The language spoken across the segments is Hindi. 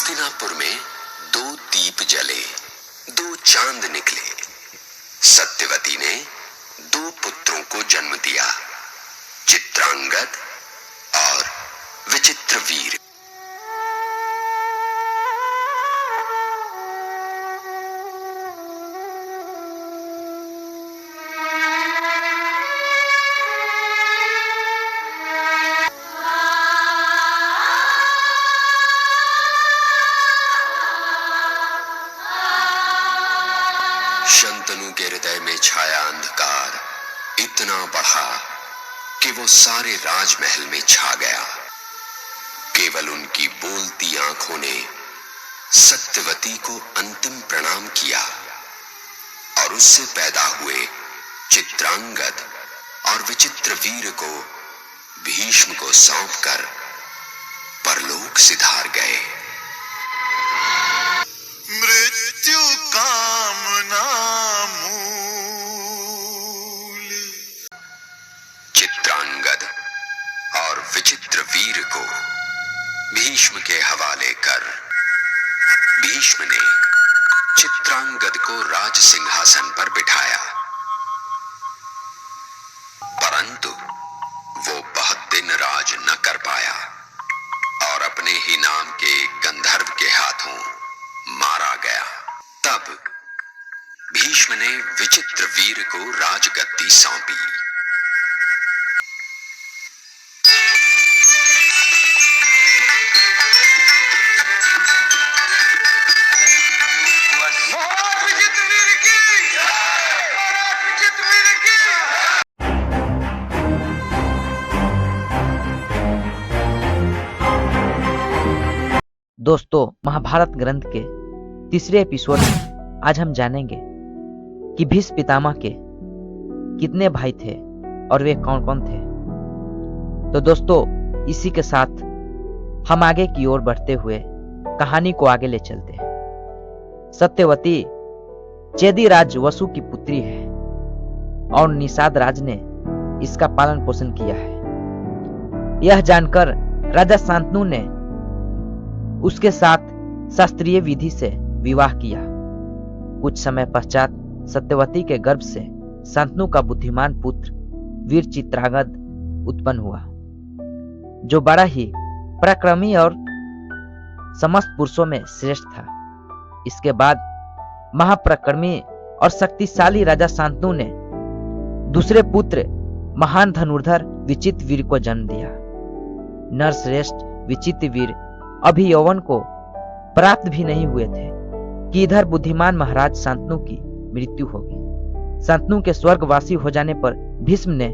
हस्तिनापुर में दो दीप जले, दो चांद निकले। सत्यवती ने दो पुत्रों को जन्म दिया, चित्रांगद और विचित्रवीर। शंतनु के हृदय में छाया अंधकार इतना बढ़ा कि वो सारे राजमहल में छा गया। केवल उनकी बोलती आंखों ने सत्यवती को अंतिम प्रणाम किया और उससे पैदा हुए चित्रांगद और विचित्रवीर को भीष्म को सौंपकर परलोक सिधार गए। मृत्यु कामना चित्रांगद और विचित्रवीर को भीष्म के हवाले कर भीष्म ने चित्रांगद को राज सिंहासन पर बिठाया, परंतु वो बहुत दिन राज न कर पाया और अपने ही नाम के गंधर्व के हाथों मारा गया। तब भीष्म ने विचित्रवीर को राजगद्दी सौंपी। दोस्तों, महाभारत ग्रंथ के तीसरे एपिसोड में आज हम जानेंगे कि भीष्म पितामह के कितने भाई थे और वे कौन कौन थे। तो दोस्तों, इसी के साथ हम आगे की ओर बढ़ते हुए कहानी को आगे ले चलते हैं। सत्यवती चेदी राज वसु की पुत्री है और निषाद राज ने इसका पालन पोषण किया है। यह जानकर राजा शांतनु ने उसके साथ शास्त्रीय विधि से विवाह किया। कुछ समय पश्चात सत्यवती के गर्भ से शांतनु का बुद्धिमान पुत्र वीर चित्रांगद उत्पन्न हुआ, जो बड़ा ही पराक्रमी और समस्त पुरुषों में श्रेष्ठ था। इसके बाद महापराक्रमी और शक्तिशाली राजा शांतनु ने दूसरे पुत्र महान धनुर्धर विचित्रवीर को जन्म दिया। नरश्रेष्ठ विचित्रवीर अभी यौवन को प्राप्त भी नहीं हुए थे कि इधर बुद्धिमान महाराज शांतनु की मृत्यु हो गई। शांतनु के स्वर्गवासी हो जाने पर भीष्म ने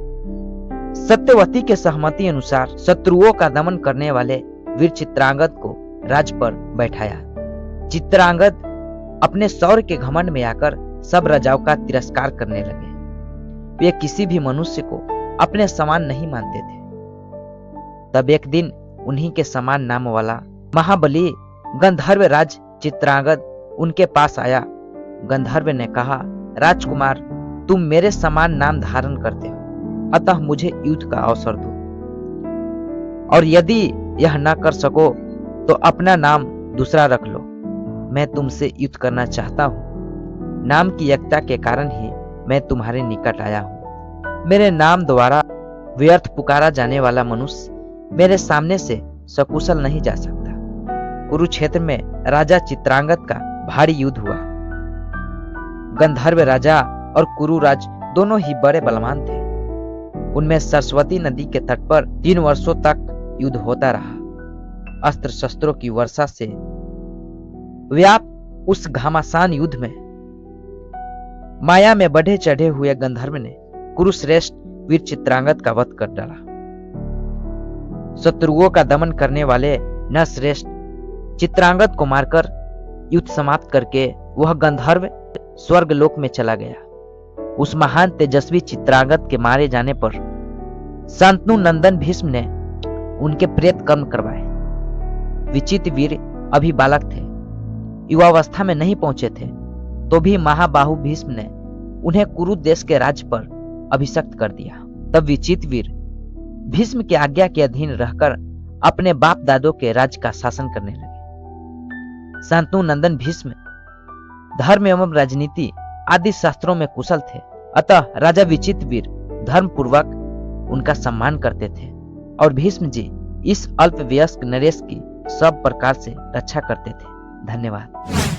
सत्यवती के सहमति अनुसार शत्रुओं का दमन करने वाले वीर चित्रांगद को राज पर बैठाया। चित्रांगद अपने शौर्य के घमंड में आकर सब राजाओं का तिरस्कार करने लगे। वे किसी भी मनुष्य को अपने समान नहीं मानते थे। तब एक दिन उन्हीं के समान नाम वाला महाबली गंधर्व राज चित्रांगद उनके पास आया। गंधर्व ने कहा, राजकुमार, तुम मेरे समान नाम धारण करते हो, अतः मुझे युद्ध का अवसर दो, और यदि यह न कर सको तो अपना नाम दूसरा रख लो। मैं तुमसे युद्ध करना चाहता हूँ। नाम की एकता के कारण ही मैं तुम्हारे निकट आया हूँ। मेरे नाम द्वारा व्यर्थ पुकारा जाने वाला मनुष्य मेरे सामने से सकुशल नहीं जा सकता। कुरुक्षेत्र में राजा चित्रांगद का भारी युद्ध हुआ। गंधर्व राजा और कुरुराज दोनों ही बड़े बलवान थे। उनमें सरस्वती नदी के तट पर 3 वर्षों तक युद्ध होता रहा। अस्त्र शस्त्रों की वर्षा से व्याप्त उस घमासान युद्ध में माया में बढ़े चढ़े हुए गंधर्व ने कुरुश्रेष्ठ वीर चित्रांगद का वध कर डाला। शत्रुओं का दमन करने वाले नरश्रेष्ठ चित्रांगद को मारकर युद्ध समाप्त करके वह गंधर्व स्वर्गलोक में चला गया। उस महान तेजस्वी चित्रांगद के मारे जाने पर शांतनु नंदन भीष्म ने उनके प्रेत कर्म करवाए। विचित्रवीर अभी बालक थे, युवावस्था में नहीं पहुंचे थे, तो भी महाबाहु भीष्म ने उन्हें कुरु देश के राज्य पर अभिषिक्त कर दिया। तब विचित्रवीर भीष्म की आज्ञा के अधीन रहकर अपने बाप दादों के राज्य का शासन करने लगे। शांतनु नंदन भीष्म धर्म एवं राजनीति आदि शास्त्रों में कुशल थे, अतः राजा विचित्रवीर धर्म पूर्वक उनका सम्मान करते थे और भीष्म जी इस अल्पवयस्क नरेश की सब प्रकार से रक्षा करते थे। धन्यवाद।